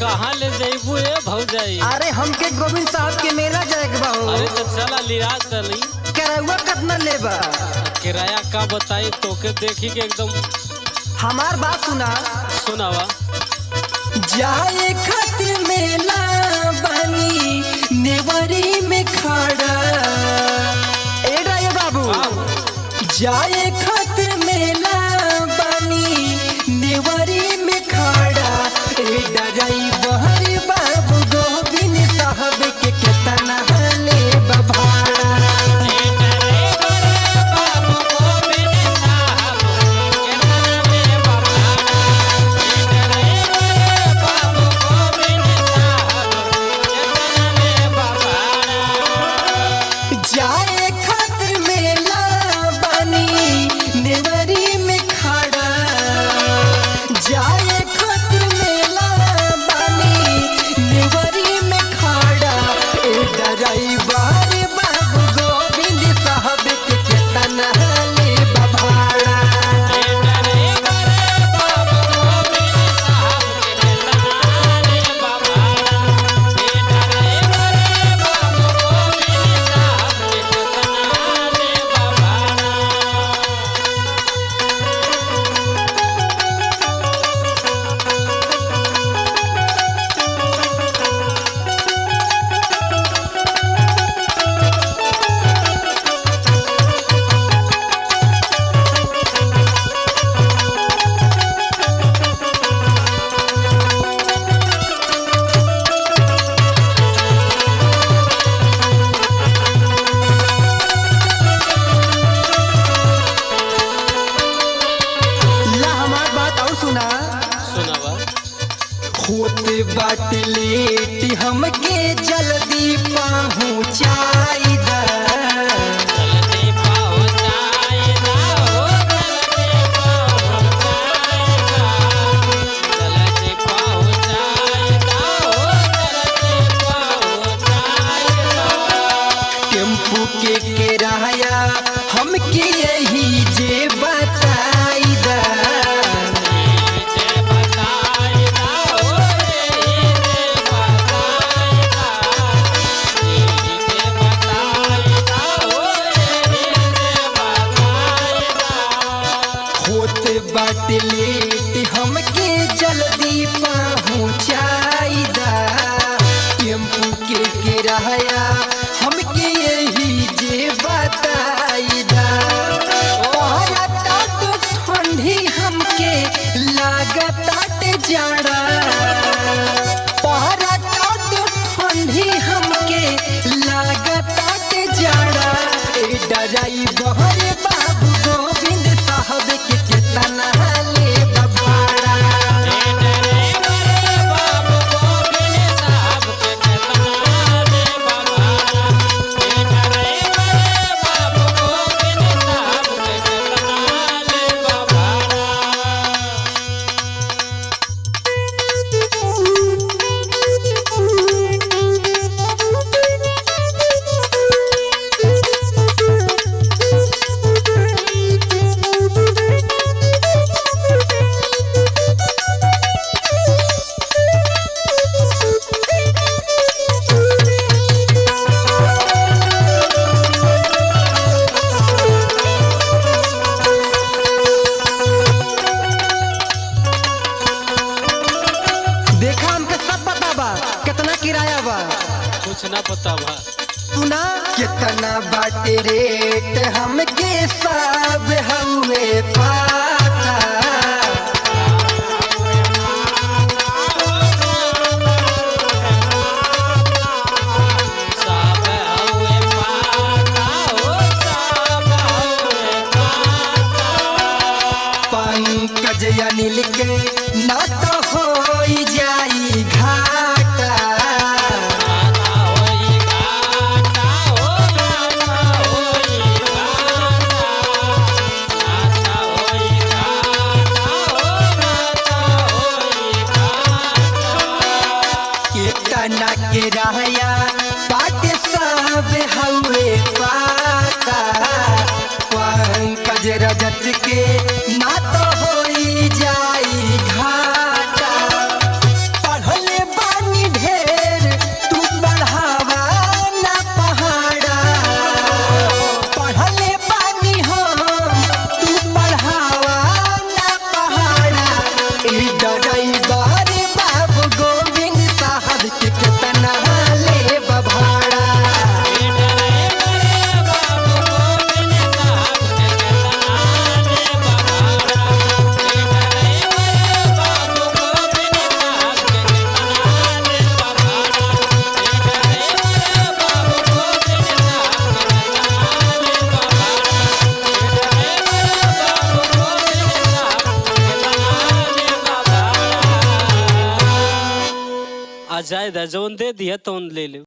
कहाँ ले जाइबू ए भौजाई? अरे हमके गोविंद साहब के मेला जाए के बा हो। अरे तो चला लिरा चली। करौआ कितना लेबा? किराया का बताई तोके देखी के एकदम। हमार बात सुना। सुनावा। जाए खातिर मेला बनी नेवरी में खड़ा। ए ड्राइवर बाबू, जाए खातिर मेला बनी नेवरी में खड़ा। ए ड्राइवर बाबू गोविंद साहब के कितना लेबा भाड़ा? जाए खातिर मेला बनी नेवरी में खड़ा। जाए खातिर मेला बनी नेवरी में खड़ा। ए ड्राइवर बाबू गोविंद साहब के कितना लेबा भाड़ा? होते बाट लेट हमके जल्दी पहुँचाई दा। टेम्पू के किराया हमके यही जे बताई दा। होते बाट लेट हमके जल्दी पहुँचाई दा। टेम्पू के किराया हमके यही जे बताई दा। ठंडी हमके लागताट जाड़ा। ठंडी हमके लागताट जाड़ा। ए ड्राइवर बाबू गोविंद साहब के कितना लेबा भाड़ा? देखा हमके सब पता बा कितना किराया बा। कुछ ना पता बा। सुना कितना बाटे रेट हमके सब हउए पाता। पंकज अनिल के ना तो हो जाई घाटा। कितना किराया बाट सब हउए पाता। पंकज रजत के ना तो हो जाई घाटा। पढ़ले ई ड्राइवर बाबू गोविंद साहब के कितना ले भाड़ा। आ जाए जौन दे दिया तो ले ले।